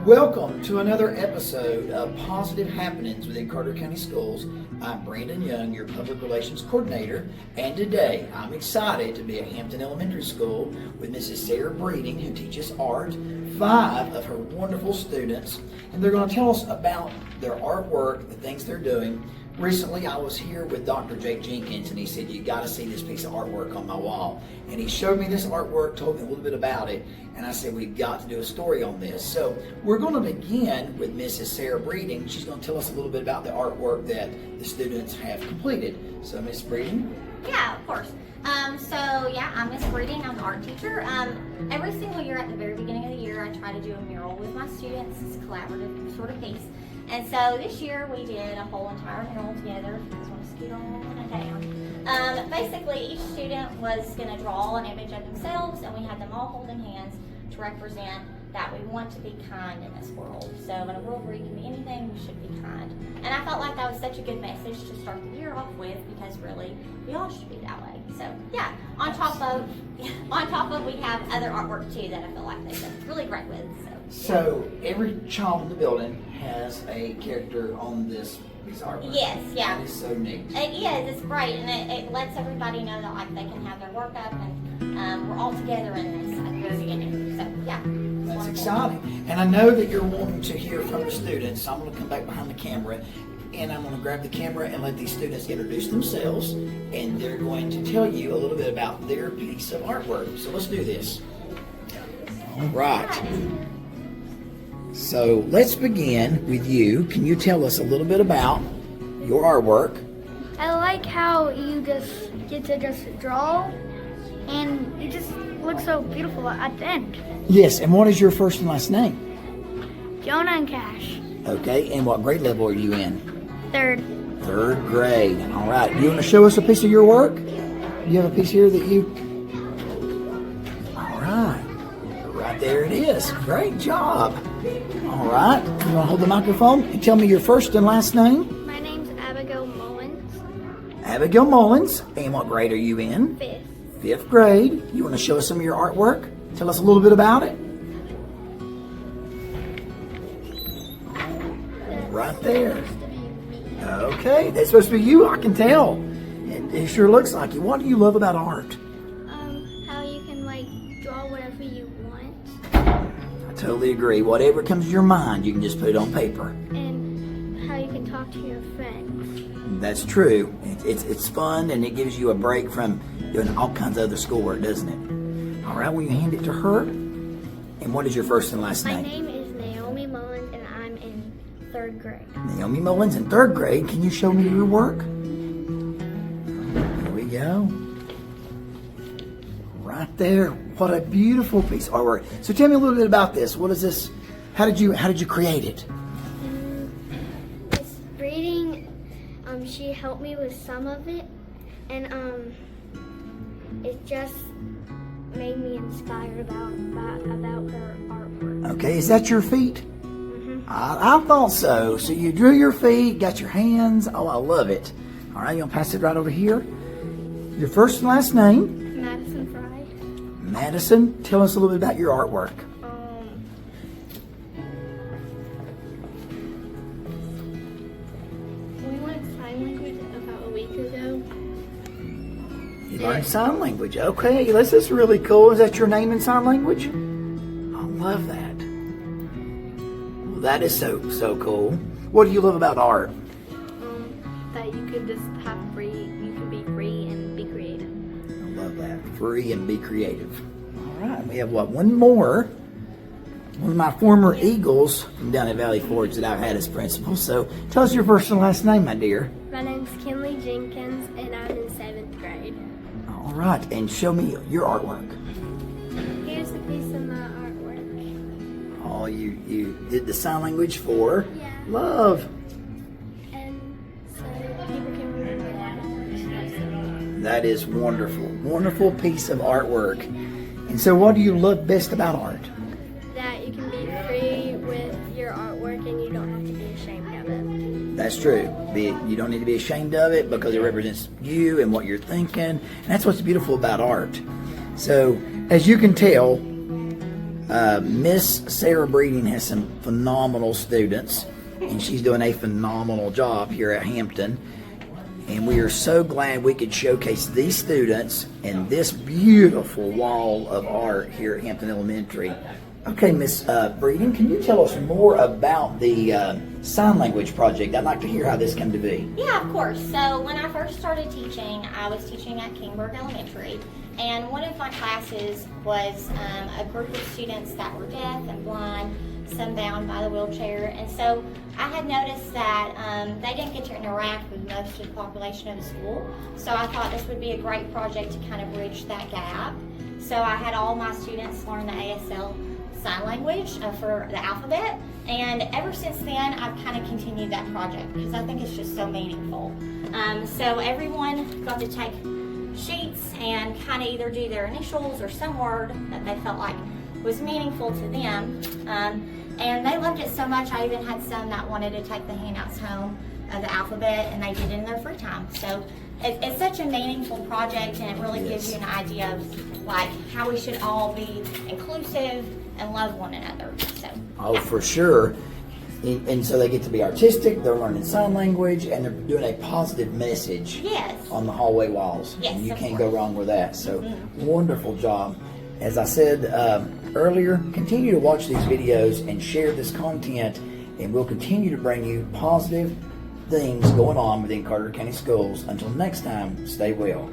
Welcome to another episode of Positive Happenings within Carter County Schools. I'm Brandon Young, your Public Relations Coordinator, and today I'm excited to be at Hampton Elementary School with Mrs. Sarah Breeding, who teaches art, 5 of her wonderful students, and they're going to tell us about their artwork, the things they're doing. Recently, I was here with Dr. Jake Jenkins, and he said, "You got to see this piece of artwork on my wall." And he showed me this artwork, told me a little bit about it, and I said, "We've got to do a story on this." So we're going to begin with Mrs. Sarah Breeding. She's going to tell us a little bit about the artwork that the students have completed. So, Miss Breeding? Yeah, of course. I'm Miss Breeding. I'm the art teacher. Every single year at the very beginning of the year, I try to do a mural with my students. It's a collaborative sort of piece. And so this year we did a whole entire mural together. If you guys want to scoot on it down. Basically, each student was going to draw an image of themselves, and we had them all holding hands to represent that we want to be kind in this world. So in a world where you can be anything, we should be kind. And I felt like that was such a good message to start the year off with, because really, we all should be that way. So yeah, on top of we have other artwork too that I feel like they've done really great with. So every child in the building has a character on this piece of artwork. Yes, yeah. That is so neat. It is, it's great, and it lets everybody know that like they can have their work up, and we're all together in this at the very beginning. So yeah. That's wonderful. exciting. And I know that you're wanting to hear from the students, so I'm going to come back behind the camera, and I'm going to grab the camera and let these students introduce themselves, and they're going to tell you a little bit about their piece of artwork. So let's do this. All right. So let's begin with you. Can you tell us a little bit about your artwork? I like how you just get to just draw, and it just looks so beautiful at the end. Yes, and what is your first and last name? Jonah and Cash. Okay, and what grade level are you in? 3rd. 3rd grade. All right. You want to show us a piece of your work? You have a piece here that you... All right. Right there it is. Great job. All right. You want to hold the microphone and tell me your first and last name? My name's Abigail Mullins. Abigail Mullins. And what grade are you in? 5th. 5th grade. You want to show us some of your artwork? Tell us a little bit about it. Right there. Okay, that's supposed to be you, I can tell. It sure looks like you. What do you love about art? How you can draw whatever you want. I totally agree. Whatever comes to your mind, you can just put it on paper. And how you can talk to your friends. That's true. It's fun, and it gives you a break from doing all kinds of other schoolwork, doesn't it? All right, will you hand it to her? And what is your first and last name? My name is Naomi Mullins, and I'm in 3rd grade. Naomi Mullins in 3rd grade. Can you show me your work? Here we go. Right there. What a beautiful piece of artwork. So tell me a little bit about this. What is this? How did you create it? Miss Breeding, she helped me with some of it, and it just made me inspired about her artwork. Okay, is that your feet? I thought so. So you drew your feet, got your hands. Oh, I love it. All right, you want to pass it right over here? Your first and last name? Madison Fry. Madison, tell us a little bit about your artwork. We learned sign language about a week ago. You learned sign language. Okay, this is really cool. Is that your name in sign language? I love that. Well, that is so cool. What do you love about art? That you could just you can be free and be creative. I love that. Free and be creative. All right, we have one more. One of my former Eagles from down at Valley Forge that I've had as principal. So tell us your first and last name, my dear. My name's Kinley Jenkins, and I'm in 7th grade. All right, and show me your artwork. Here's a piece of my artwork. Oh, you did the sign language for Yeah. love. And so people can remember that. That is wonderful. Wonderful piece of artwork. And so what do you love best about art? That you can be free with your artwork and you don't have to be ashamed of it. That's true. You don't need to be ashamed of it because it represents you and what you're thinking. And that's what's beautiful about art. So, as you can tell, Miss Sarah Breeding has some phenomenal students, and she's doing a phenomenal job here at Hampton. And we are so glad we could showcase these students and this beautiful wall of art here at Hampton Elementary. Okay, Miss Breeding, can you tell us more about the sign language project? I'd like to hear how this came to be. Yeah, of course. So when I first started teaching, I was teaching at Kingburg Elementary, and one of my classes was a group of students that were deaf and blind, some bound by the wheelchair, and so I had noticed that they didn't get to interact with most of the population of the school, so I thought this would be a great project to kind of bridge that gap. So I had all my students learn the ASL sign language for the alphabet, and ever since then I've kind of continued that project because I think it's just so meaningful. So everyone got to take sheets and kind of either do their initials or some word that they felt like was meaningful to them, and they loved it so much I even had some that wanted to take the handouts home of the alphabet, and they did it in their free time. So it's such a meaningful project, and it really gives you an idea of like how we should all be inclusive and love one another. So. Oh, for sure. And so they get to be artistic, they're learning sign language, and they're doing a positive message Yes. on the hallway walls. Yes, and you of can't course. go wrong with that. So wonderful job. As I said earlier, continue to watch these videos and share this content, and we'll continue to bring you positive things going on within Carter County Schools. Until next time, stay well.